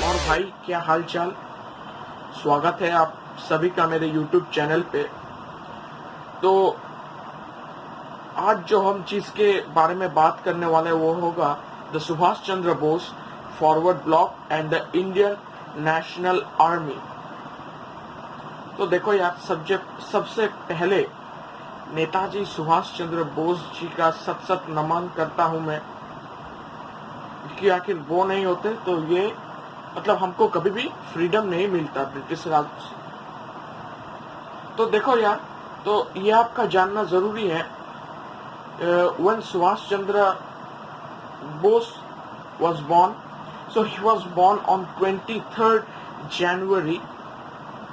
और भाई क्या हाल चाल। स्वागत है आप सभी का मेरे YouTube चैनल पे। तो आज जो हम चीज के बारे में बात करने वाले हैं वो होगा the Subhash Chandra Bose forward block and the Indian national army. तो देखो यार, सबसे पहले नेताजी सुभाष चंद्र बोस जी का सत सत नमन करता हूं मैं, कि आखिर वो नहीं होते तो ये मतलब हमको कभी भी फ्रीडम नहीं मिलता ब्रिटिश राज से। तो देखो यार, तो ये आपका जानना जरूरी है। when Subhash Chandra Bose was born, so he was born on 23rd January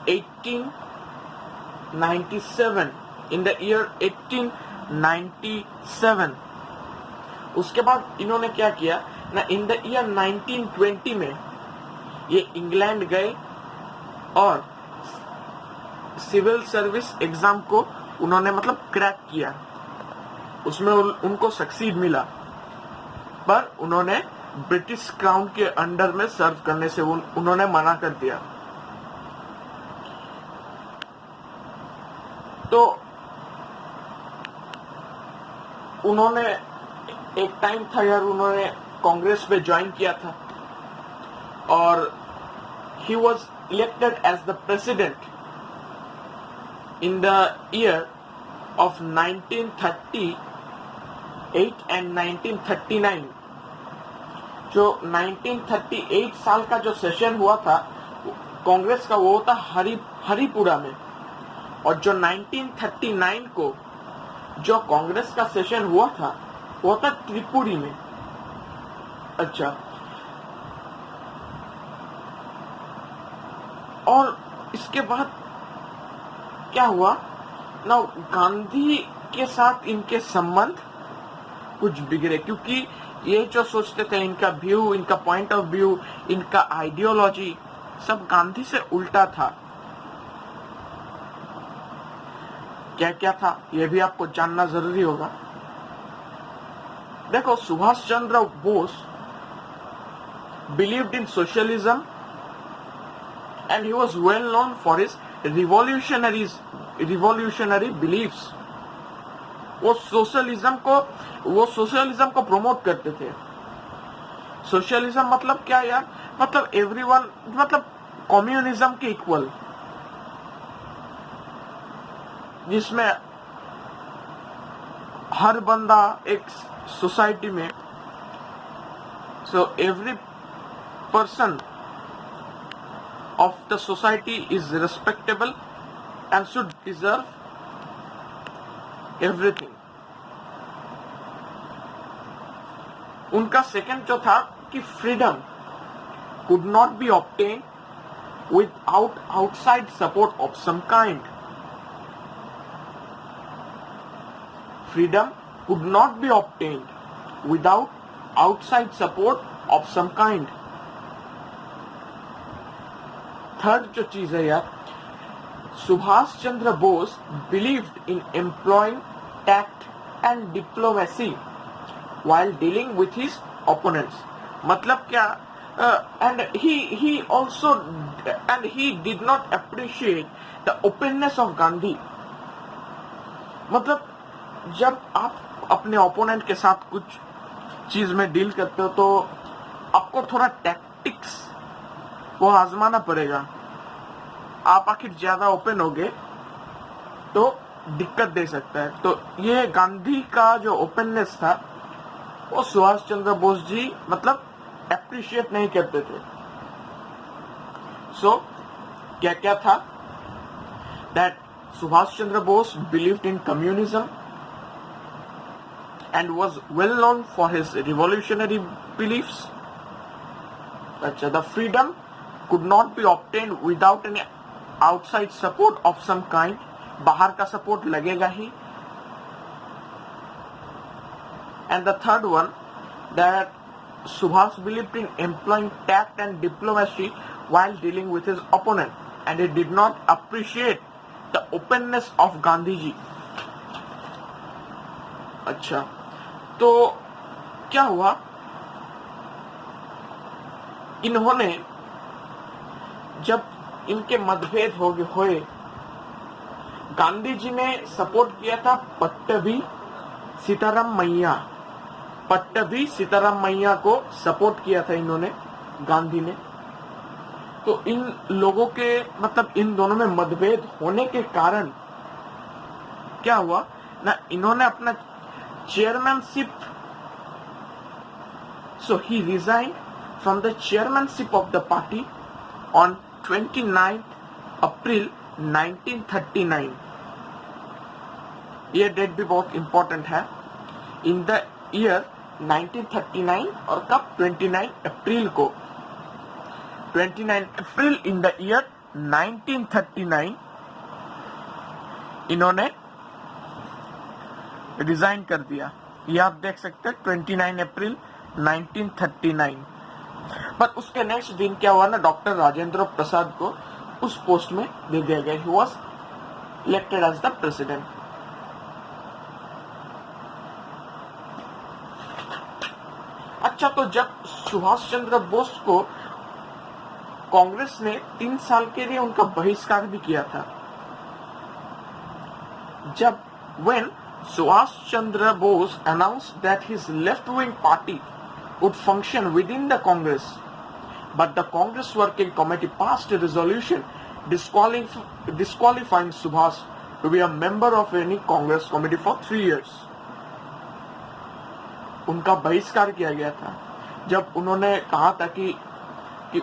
1897 in the year 1897। उसके बाद इन्होंने क्या किया ना, इन द ईयर 1920 में ये इंग्लैंड गए और सिविल सर्विस एग्जाम को उन्होंने मतलब क्रैक किया, उसमें उनको सक्सीड मिला, पर उन्होंने ब्रिटिश क्राउन के अंडर में सर्व करने से उन्होंने मना कर दिया। तो उन्होंने एक टाइम था यार, उन्होंने कांग्रेस में ज्वाइन किया था और he was elected as the president in the year of 1938 and 1939। जो 1938 साल का जो सेशन हुआ था कांग्रेस का, वो था हरिपुरा में, और जो 1939 को जो कांग्रेस का सेशन हुआ था वो था त्रिपुरी में। अच्छा, और इसके बाद क्या हुआ ना, गांधी के साथ इनके संबंध कुछ बिगड़े, क्योंकि ये जो सोचते थे, इनका व्यू, इनका पॉइंट ऑफ व्यू, इनका आइडियोलॉजी सब गांधी से उल्टा था। क्या क्या था ये भी आपको जानना जरूरी होगा। देखो, Subhash Chandra Bose believed in socialism and he was well known for his revolutionary beliefs। वो सोशलिज्म को प्रमोट करते थे। सोशलिज्म मतलब क्या यार, मतलब एवरीवन, मतलब कम्युनिज्म के इक्वल, जिसमें हर बंदा एक सोसाइटी में, so every person of the society is respectable and should deserve everything। उनका सेकंड जो था कि freedom could not be obtained without outside support of some kind। Freedom could not be obtained without outside support of some kind। Third जो चीज है यार, Subhash Chandra Bose believed in employing tact and diplomacy while dealing with his opponents. मतलब क्या, and he also and he did not appreciate the openness of Gandhi. मतलब जब आप अपने ओपोनेंट के साथ कुछ चीज में डील करते हो तो आपको थोड़ा टैक्टिक्स वो आजमाना पड़ेगा। आप आखिर ज्यादा ओपन होगे तो दिक्कत दे सकता है। तो ये गांधी का जो ओपननेस था वो सुभाष चंद्र बोस जी मतलब एप्रिशिएट नहीं करते थे। सो क्या क्या था, that Subhash Chandra Bose believed in communism and was well known for his revolutionary beliefs। अच्छा, the freedom could not be obtained without any outside support of some kind। बाहर का सपोर्ट लगेगा ही। and the third one, that Subhash believed in employing tact and diplomacy while dealing with his opponent and he did not appreciate the openness of Gandhi ji। अच्छा, तो क्या हुआ, इन्होंने जब इनके मतभेद हुए, गांधी जी ने सपोर्ट किया था पट्टभी सीताराम मैया को सपोर्ट किया था इन्होंने, गांधी ने। तो इन लोगों के मतलब इन दोनों में मतभेद होने के कारण क्या हुआ ना, इन्होंने अपना chairmanship, so he resigned from the chairmanship of the party on 29 April 1939। ये डेट भी बहुत इंपॉर्टेंट है। इन द ईयर 1939, और कब, 29 अप्रैल को, 29 अप्रैल इन द ईयर 1939 इन्होंने रिजाइन कर दिया। ये आप देख सकते हैं 29 अप्रैल 1939। पर उसके नेक्स्ट दिन क्या हुआ ना, डॉक्टर राजेंद्र प्रसाद को उस पोस्ट में दे दिया गया। He was elected as the president. अच्छा, तो जब सुभाष चंद्र बोस को कांग्रेस ने 3 साल के लिए उनका बहिष्कार भी किया था। जब when Subhash Chandra Bose announced that his left-wing party would function within the Congress, but the Congress Working Committee passed a resolution disqualifying Subhash to be a member of any Congress committee for 3 years। उनका बहिष्कार किया गया था जब उन्होंने कहा था कि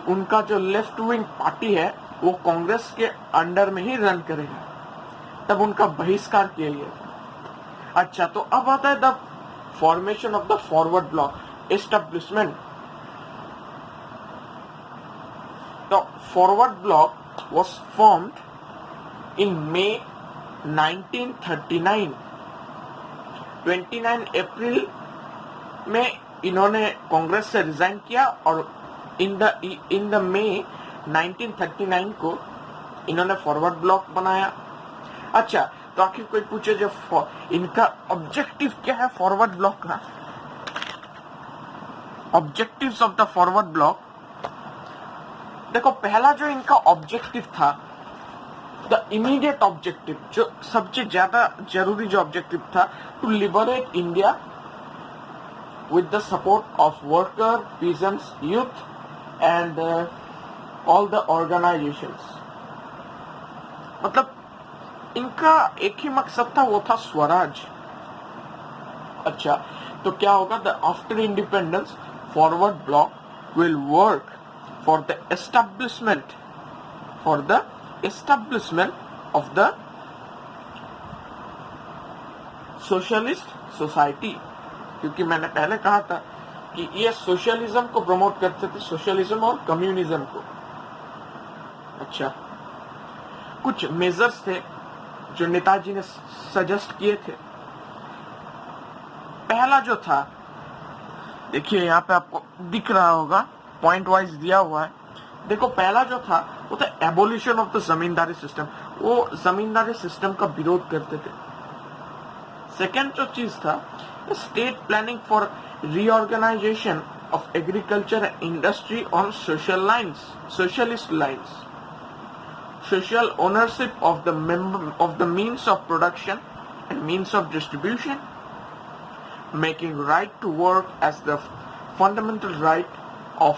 उनका जो लेफ्ट विंग पार्टी है वो कांग्रेस के अंडर में ही रन करेगा, तब उनका बहिष्कार किया गया था। अच्छा, तो अब आता है the formation of the forward block, establishment. The forward block was formed in May 1939। 29 अप्रैल में इन्होंने कांग्रेस से रिजाइन किया और इन द मई 1939 को इन्होंने फॉरवर्ड ब्लॉक बनाया। अच्छा, तो आखिर कोई पूछे जो इनका ऑब्जेक्टिव क्या है फॉरवर्ड ब्लॉक का? Objectives of the forward block, देखो पहला जो इनका ऑब्जेक्टिव था, द इमीडिएट ऑब्जेक्टिव, जो सबसे ज्यादा जरूरी जो ऑब्जेक्टिव था, to liberate India with the support of worker, peasants, youth and all the organizations। मतलब इनका एक ही मकसद था, वो था स्वराज। अच्छा, तो क्या होगा, the after independence forward block will work for the establishment of the socialist society. क्योंकि मैंने पहले कहा था कि ये सोशलिज्म को प्रमोट करते थे, सोशलिज्म और कम्युनिज्म को। अच्छा, कुछ मेजर्स थे जो नेताजी ने सजेस्ट किए थे। पहला जो था, देखिए यहाँ पे आपको दिख रहा होगा, पॉइंट वाइज दिया हुआ है। देखो पहला जो था वो था abolition of the zamindari system. वो जमींदारी सिस्टम का विरोध करते थे। सेकेंड जो चीज था, state planning for reorganisation of agriculture and industry on socialist lines, social ownership of the means of production and means of distribution, making right to work as the fundamental right of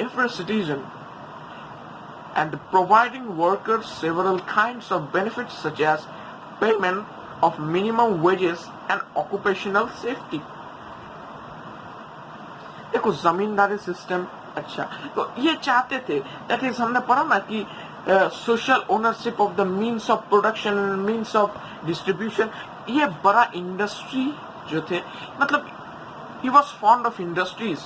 every citizen, and providing workers several kinds of benefits such as payment of minimum wages and occupational safety। देखो जमींदारी system, अच्छा तो ये चाहते थे, that is हमने पढ़ा ना कि social ownership of the means of production and means of distribution. ये बड़ा इंडस्ट्री जो थे, मतलब he was fond of industries.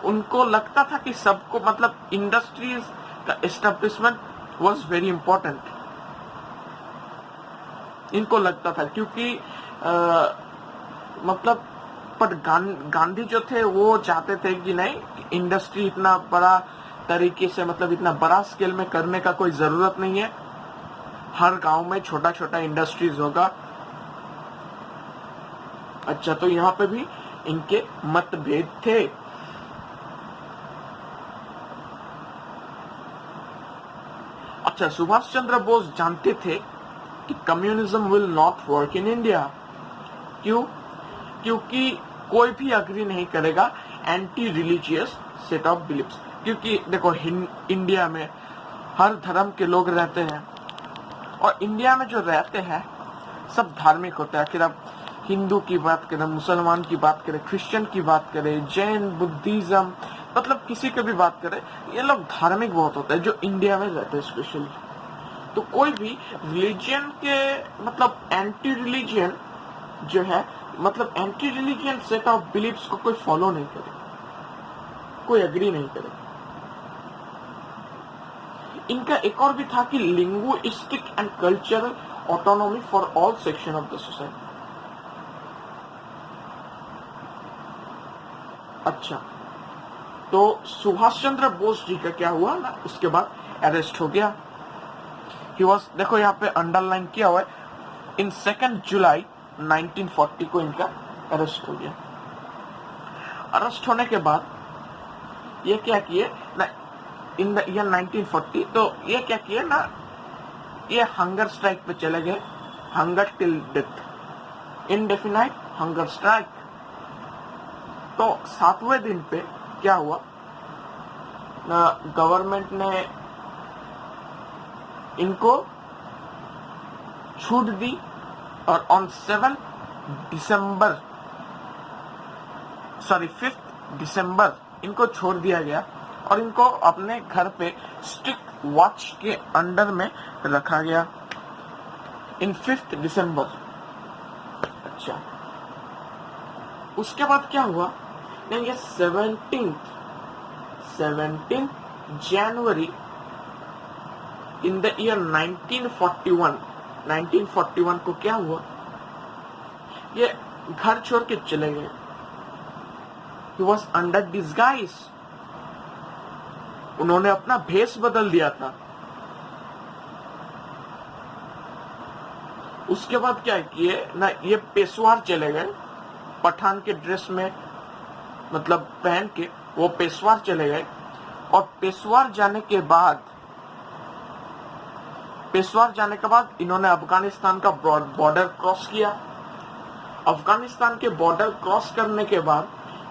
उनको लगता था कि सबको, मतलब इंडस्ट्रीज का एस्टेब्लिशमेंट वाज वेरी इंपॉर्टेंट, इनको लगता था। क्योंकि मतलब पर गांधी जो थे वो चाहते थे कि नहीं, इंडस्ट्री इतना बड़ा तरीके से, मतलब इतना बड़ा स्केल में करने का कोई जरूरत नहीं है, हर गांव में छोटा छोटा इंडस्ट्रीज होगा। अच्छा, तो यहाँ पे भी इनके मतभेद थे। अच्छा, सुभाष चंद्र बोस जानते थे कि communism will not work in India. क्यों? क्योंकि कोई भी अग्री नहीं करेगा anti religious set of beliefs. क्योंकि देखो इंडिया में हर धर्म के लोग रहते हैं, और इंडिया में जो रहते हैं सब धार्मिक होता है। फिर आप हिंदू की बात करें, मुसलमान की बात करें, क्रिश्चियन की बात करें, जैन, बुद्धिज्म, मतलब किसी की भी बात करें, ये लोग धार्मिक बहुत होते हैं जो इंडिया में रहते हैं स्पेशली। तो कोई भी रिलीजियन के मतलब एंटी रिलीजियन जो है, मतलब anti religion set of beliefs को कोई फॉलो नहीं करे, कोई एग्री नहीं करे। इनका एक और भी था कि linguistic and cultural autonomy for all section of the society. अच्छा, तो सुभाष चंद्र बोस जी का क्या हुआ ना, उसके बाद अरेस्ट हो गया। ही वॉज, देखो यहाँ पे अंडरलाइन किया हुआ है, इन 2 जुलाई 1940 को इनका अरेस्ट हो गया। अरेस्ट होने के बाद ये क्या किए ना, इन द ईयर 1940, तो ये क्या किए ना, ये हंगर स्ट्राइक पे चले गए, hunger till death, indefinite hunger strike. तो 7वें दिन पे क्या हुआ ना, गवर्नमेंट ने इनको छूट दी, और ऑन 5 दिसंबर इनको छोड़ दिया गया, और इनको अपने घर पे स्ट्रिक्ट वॉच के अंडर में रखा गया इन 5 दिसंबर। अच्छा, उसके बाद क्या हुआ नहीं, ये 17 जनवरी इन द ईयर 1941 को क्या हुआ, ये घर छोड़ के चले गए। He was under disguise, उन्होंने अपना भेष बदल दिया था। उसके बाद क्या किए ना, ये पेशवार चले गए, पठान के ड्रेस में मतलब पहन के वो पेशवार चले गए। और पेशवार जाने के बाद इन्होंने अफगानिस्तान का बॉर्डर क्रॉस किया। अफगानिस्तान के बॉर्डर क्रॉस करने के बाद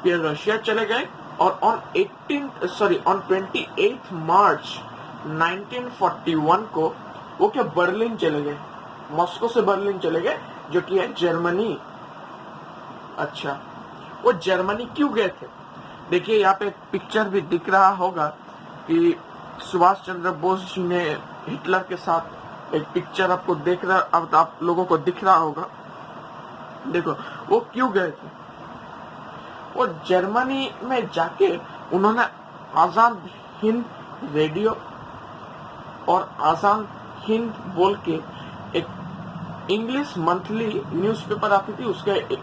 ये रशिया चले गए, और ऑन 28 मार्च 1941 को वो क्या बर्लिन चले गए, मॉस्को से बर्लिन चले गए, जो कि है जर्मनी। अच्छा, वो जर्मनी क्यों गए थे? देखिए यहाँ पे एक पिक्चर भी दिख रहा होगा कि सुभाष चंद्र बोस जी ने हिटलर के साथ एक पिक्चर आपको अब आप लोगों को दिख रहा होगा। देखो वो क्यों गए थे। वो जर्मनी में जाके उन्होंने आजाद हिंद रेडियो और आजाद हिंद बोल के एक इंग्लिश मंथली न्यूज़पेपर आती थी,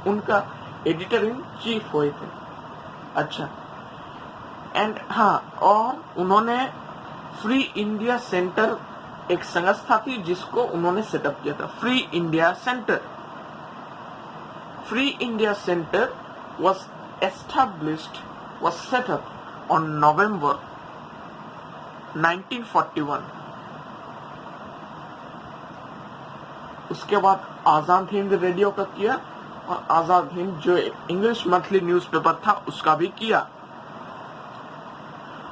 उनका एडिटर इन चीफ हुए थे। अच्छा, एंड हाँ, और उन्होंने फ्री इंडिया सेंटर, एक संस्था थी जिसको उन्होंने सेटअप किया था, free India centre was set up on November 1941। उसके बाद आजाद हिंद रेडियो का किया, और आजाद हिंद जो इंग्लिश मंथली न्यूज़पेपर था उसका भी किया।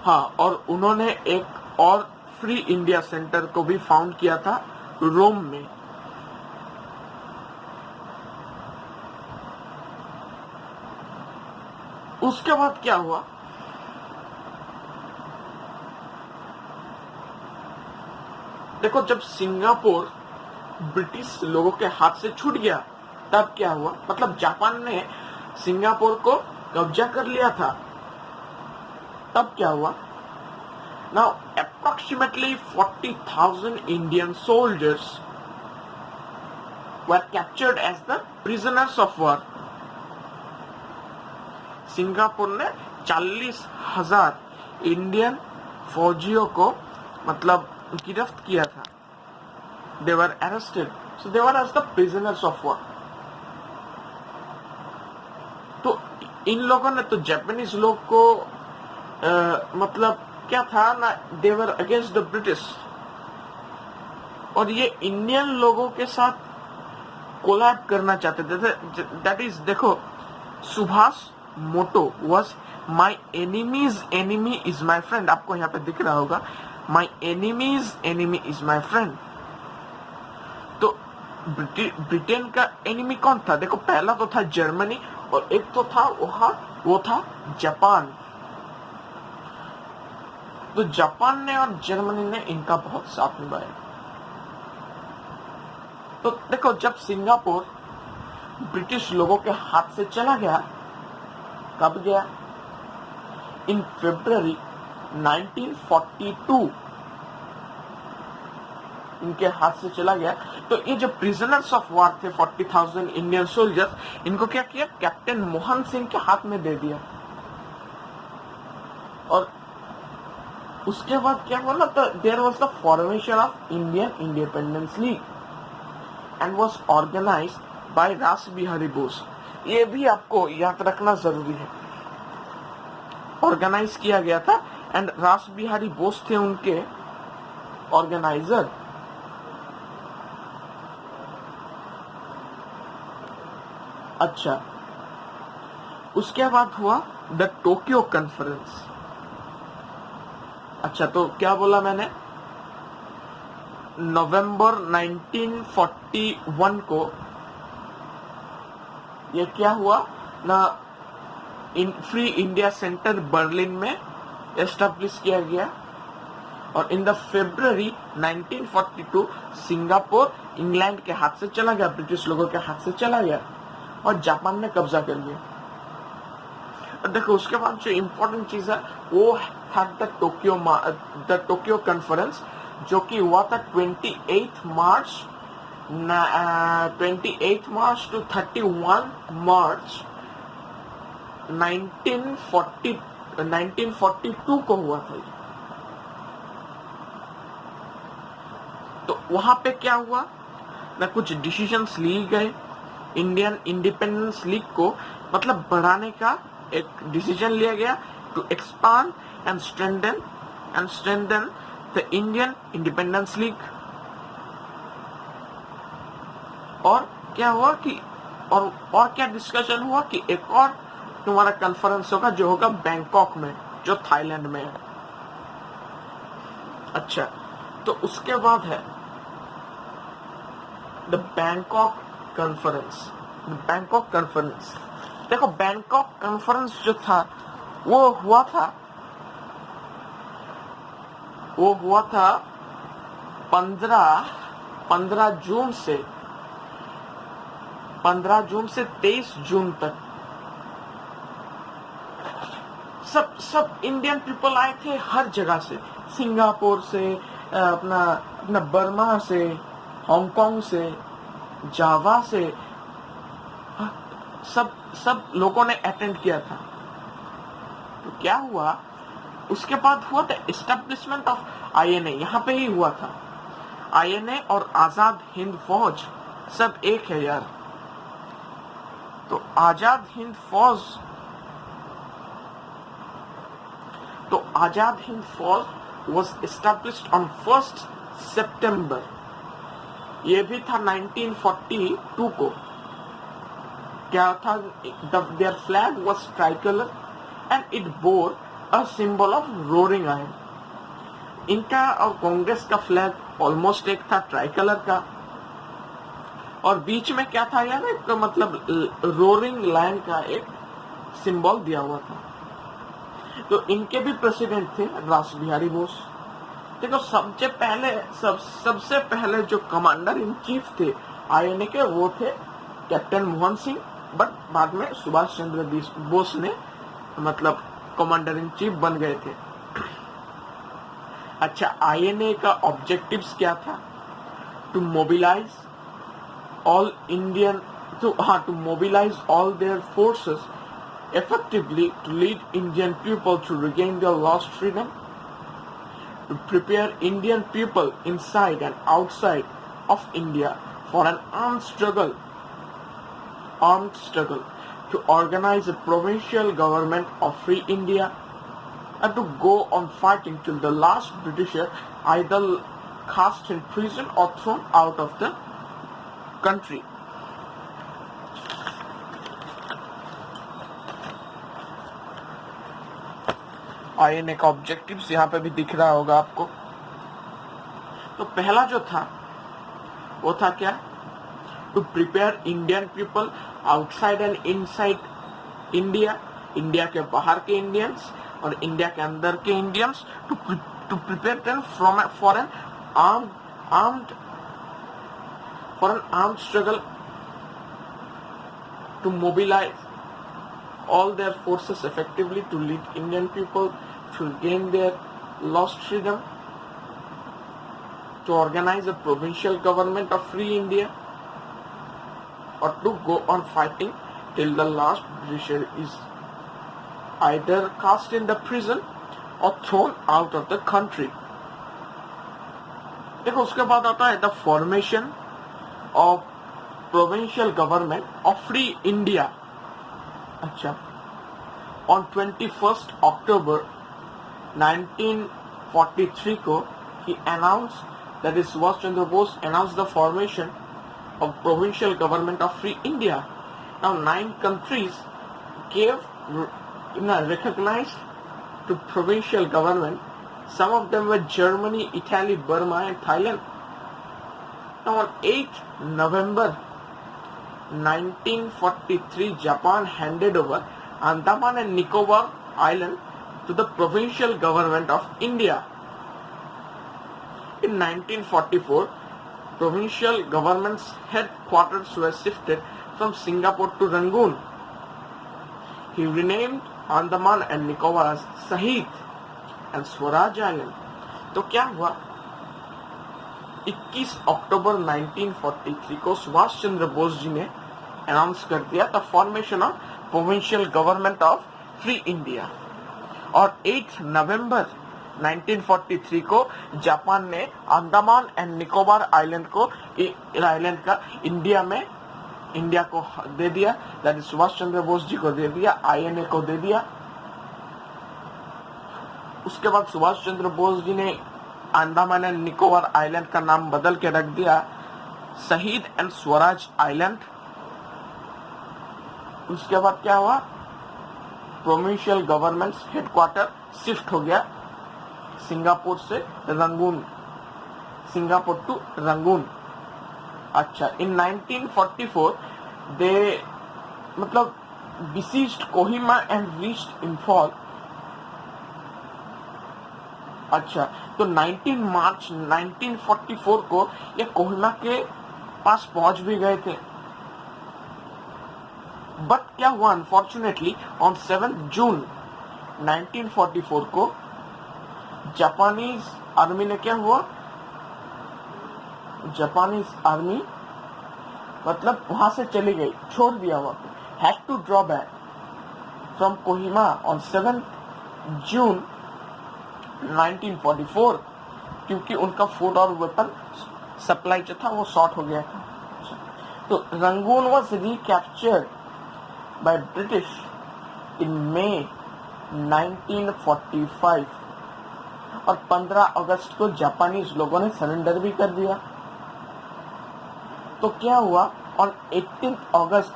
हाँ, और उन्होंने एक और फ्री इंडिया सेंटर को भी फाउंड किया था रोम में। उसके बाद क्या हुआ, देखो जब सिंगापुर ब्रिटिश लोगों के हाथ से छूट गया तब क्या हुआ, मतलब जापान ने सिंगापुर को कब्जा कर लिया था, तब क्या हुआ। Now approximately 40,000 Indian soldiers were captured as the prisoners of war। Singapore ने 40,000 इंडियन फौजियों को मतलब गिरफ्त किया था। They were arrested, so they were as the prisoners of war। तो इन लोगों ने तो जापानीज लोग को मतलब क्या था ना, they were against the British, और ये इंडियन लोगों के साथ कोलैब करना चाहते थे। दैट इज, देखो, Subhash motto was my enemy's enemy is my friend. आपको यहाँ पे दिख रहा होगा, my enemy's enemy is my friend. तो ब्रिटेन का एनिमी कौन था? देखो, पहला तो था जर्मनी और एक तो था वो था जापान। तो जापान ने और जर्मनी ने इनका बहुत साथ निभाया। तो देखो, जब सिंगापुर ब्रिटिश लोगों के हाथ से चला गया, कब गया? इन फरवरी 1942 इनके हाथ से चला गया। तो ये जो प्रिजनर्स ऑफ वॉर थे 40,000 इंडियन सोल्जर्स, इनको क्या किया? कैप्टन मोहन सिंह के हाथ में दे दिया। और उसके बाद क्या हुआ ना, तो there was the formation of Indian independence league and was organised by Ras Bihari Bose. ये भी आपको याद रखना जरूरी है। ऑर्गेनाइज किया गया था एंड रास बिहारी बोस थे उनके ऑर्गेनाइजर। अच्छा, उसके बाद हुआ द टोक्यो कॉन्फ्रेंस। अच्छा, तो क्या बोला मैंने? नवंबर 1941 को ये क्या हुआ ना, फ्री इंडिया सेंटर बर्लिन में एस्टेब्लिश किया गया। और in the February 1942 Singapore England के हाथ से चला गया, ब्रिटिश लोगों के हाथ से चला गया और जापान ने कब्जा कर लिया। और देखो, उसके बाद जो इंपॉर्टेंट चीज है वो था द टोक्यो कॉन्फ्रेंस, जो कि हुआ था 28 मार्च टू 31 मार्च 1942 को हुआ था। तो वहां पे क्या हुआ ना, कुछ डिसीजंस लिए गए। इंडियन इंडिपेंडेंस लीग को मतलब बढ़ाने का एक डिसीजन लिया गया, to expand and strengthen the Indian independence league. और क्या हुआ कि और क्या डिस्कशन हुआ कि एक और तुम्हारा कॉन्फ्रेंस होगा, जो होगा बैंकॉक में, जो थाईलैंड में है। अच्छा, तो उसके बाद है द बैंकॉक कॉन्फ्रेंस। देखो, बैंकॉक कॉन्फ्रेंस जो था वो हुआ था 15 जून से 23 जून तक। सब इंडियन पीपल आए थे हर जगह से, सिंगापुर से, अपना बर्मा से, हांगकांग से, जावा से, सब लोगों ने अटेंड किया था। तो क्या हुआ, उसके बाद हुआ था एस्टेब्लिशमेंट ऑफ आईएनए। यहाँ पे ही हुआ था। आईएनए और आजाद हिंद फौज सब एक है यार। तो आजाद हिंद फौज was established on 1st September। ये भी था 1942 को। क्या था? their flag was tricolor and it bore a symbol of roaring iron। इनका और कांग्रेस का फ्लैग ऑलमोस्ट एक था ट्राइकलर का, और बीच में क्या था यार, एक मतलब रोरिंग लायन का एक सिंबल दिया हुआ था। तो इनके भी प्रेसिडेंट थे रास बिहारी बोस। देखो, सबसे पहले जो कमांडर इन चीफ थे आईएनए के, वो थे कैप्टन मोहन सिंह, बट बाद में सुभाष चंद्र बोस ने मतलब कमांडर इन चीफ बन गए थे। अच्छा, आईएनए का ऑब्जेक्टिव्स क्या था? To mobilise all their forces effectively to lead Indian people to regain their lost freedom, to prepare Indian people inside and outside of India for an armed struggle, to organize a provincial government of free India, and to go on fighting till the last Britisher either cast in prison or thrown out of the country. INA का objectives यहाँ पे भी दिख रहा होगा आपको। तो पहला जो था वो था क्या, to prepare Indian people outside and inside India, India के बाहर के इंडियंस और इंडिया के अंदर के Indians, to prepare them for an armed struggle, to mobilize all their forces effectively to lead Indian people to gain their lost freedom, to organize a provincial government of free India, or to go on fighting till the last Britisher is either cast in the prison or thrown out of the country. देखो उसके बाद आता है the formation of provincial government of free India. अच्छा, on 21st October 1943 को he announced, that is Subhash Chandra Bose announced the formation of provincial government of free India. Now 9 countries recognized to provincial government. Some of them were Germany, Italy, Burma and Thailand. Now on 8th November 1943, Japan handed over Andaman and Nicobar Island to the provincial government of India. In 1944, provincial government's headquarters were shifted from Singapore to Rangoon. He renamed Andaman and Nicobar as Shahid and Swaraj Island. तो क्या हुआ, 21 अक्टूबर 1943 को सुभाष चंद्र बोस जी ने announce कर दिया the formation of provincial government of free India, और 8 नवंबर 1943 को Japan ने अंडमान एंड निकोबार आइलैंड का इंडिया को दे दिया, दैट इज सुभाष चंद्र बोस जी को दे दिया, INA को दे दिया। उसके बाद सुभाष चंद्र बोस जी ने अंडमान एंड निकोबार आइलैंड का नाम बदल के रख दिया शहीद एंड स्वराज आइलैंड। उसके बाद क्या हुआ, प्रोविंशियल गवर्नमेंट हेडक्वार्टर शिफ्ट हो गया सिंगापुर टू रंगून। अच्छा, in 1944 they besieged Kohima and reached Imphal. अच्छा, तो 19 मार्च 1944 को ये कोहिमा के पास पहुंच भी गए थे, बट क्या हुआ, अनफॉर्चुनेटली ऑन 7 जून 1944 को जापानीज आर्मी ने क्या हुआ, जापानीज आर्मी वहां से चली गई, छोड़ दिया हुआ, had to draw back from Kohima on 7 June 1944, क्योंकि उनका फूड और वेपन सप्लाई जो था वो शॉर्ट हो गया था। तो Rangoon was recaptured by British in May 1945 और 15 अगस्त को जापानीज लोगों ने सरेंडर भी कर दिया। तो क्या हुआ, on 18 August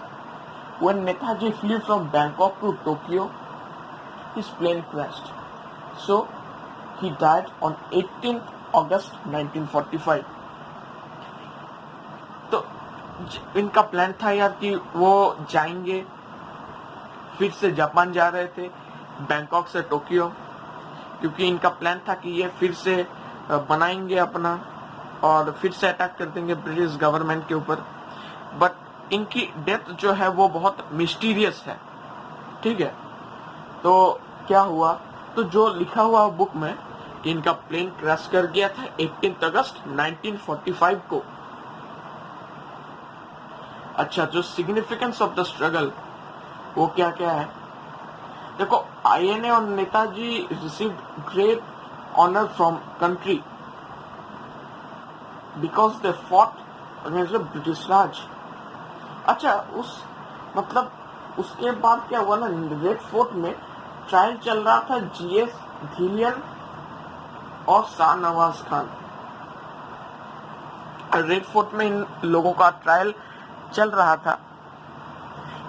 when Netaji flew from Bangkok to Tokyo, his plane crashed. So he died on 18 August 1945. तो इनका प्लान था यार कि वो जाएंगे, फिर से जापान जा रहे थे बैंकॉक से टोक्यो, क्योंकि इनका प्लान था कि ये फिर से बनाएंगे अपना और फिर से अटैक कर देंगे ब्रिटिश गवर्नमेंट के ऊपर। बट इनकी डेथ जो है वो बहुत मिस्टीरियस है, ठीक है। तो क्या हुआ, तो जो लिखा हुआ बुक में कि इनका प्लेन क्रैश कर गया था 18 अगस्त 1945 को। अच्छा, जो सिग्निफिकेंस ऑफ द स्ट्रगल वो क्या क्या है, देखो, INA और Netaji received great honour from country because they fought against the British Raj. अच्छा, उसके बाद क्या हुआ ना, रेड फोर्ट में ट्रायल चल रहा था GS धिलियन और शाह नवाज खान, रेड फोर्ट में इन लोगों का ट्रायल चल रहा था।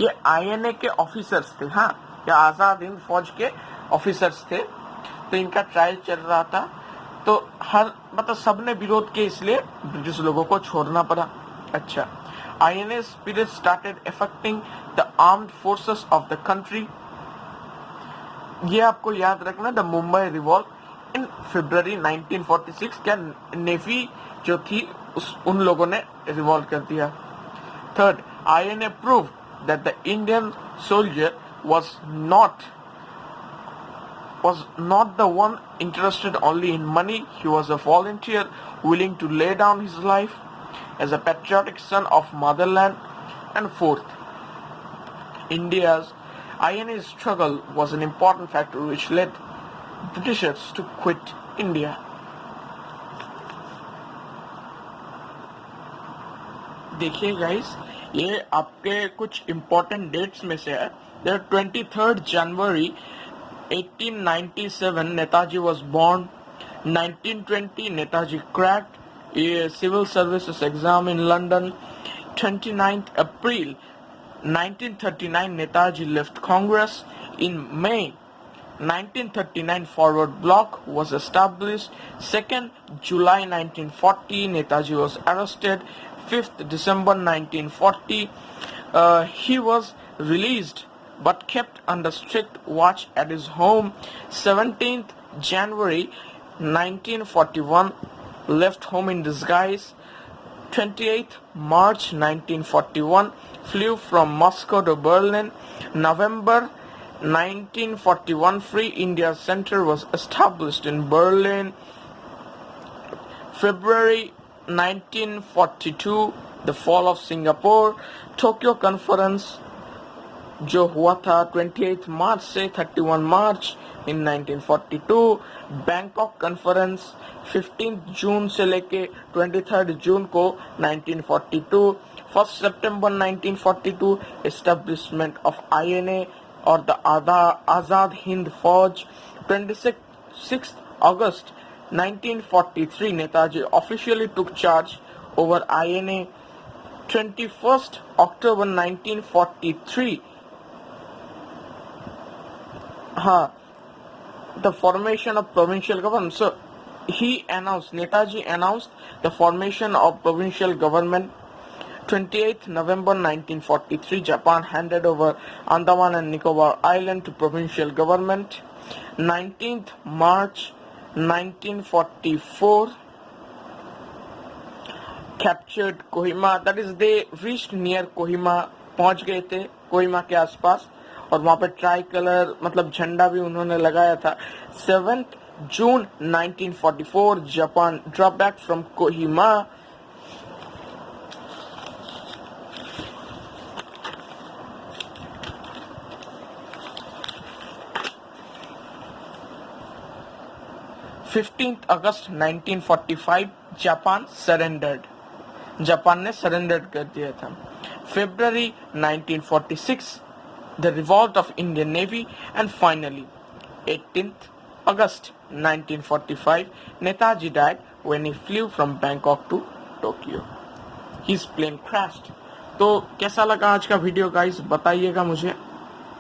ये आईएनए के ऑफिसर्स थे, हाँ, या आजाद हिंद फौज के ऑफिसर्स थे। तो इनका ट्रायल चल रहा था, तो हर मतलब सबने विरोध किया, इसलिए ब्रिटिश लोगों को छोड़ना पड़ा। अच्छा, INA spirit started affecting the armed forces of the country. ये आपको याद रखना, द मुंबई रिवॉल्ट इन फरवरी 1946। क्या नेवी जो थी उन लोगों ने रिवॉल्ट कर दिया। Third, INA prove that the Indian soldier was not the one interested only in money. He was a volunteer willing to lay down his life as a patriotic son of motherland. And fourth, India's INA struggle was an important factor which led Britishers to quit India. देखिए guys, ये आपके कुछ important dates में से है। The 23rd January 1897 Netaji was born. 1920 Netaji cracked a civil services exam in London. 29th April 1939 Netaji left Congress. In May 1939 Forward Bloc was established. 2nd July 1940 Netaji was arrested. 5th December 1940 he was released but kept under strict watch at his home. 17th January 1941 left home in disguise. 28th March 1941 flew from Moscow to Berlin. November 1941 Free India Center was established in Berlin. February 1942 the fall of Singapore. Tokyo Conference जो हुआ था 28 मार्च से 31 मार्च in 1942. Bangkok conference 15 जून से लेके 23 जून को 1942. 1 सितंबर 1942 establishment of INA और the Azad Hind फौज. 26 August 1943 Netaji officially took charge over INA. 21st October 1943 the formation of provincial government. So Netaji announced the formation of provincial government. 28th November 1943 Japan handed over Andaman and Nicobar Island to provincial government. 19th March 1944 captured Kohima, that is they reached near Kohima, पहुंच गए थे कोहिमा के आसपास, और वहां पे try colour मतलब झंडा भी उन्होंने लगाया था. 7th June 1944 Japan dropped back from Kohima. August 1945 Japan surrendered, Japan ने सरेंडर कर दिया था. February 1946 the revolt of Indian Navy, and finally 18th August 1945 Netaji died when he flew from Bangkok to Tokyo. His plane crashed. तो कैसा लगा आज का video guys, बताइएगा मुझे,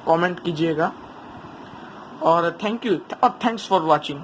कमेंट कीजिएगा, और थैंक यू और थैंक्स फॉर वाचिंग.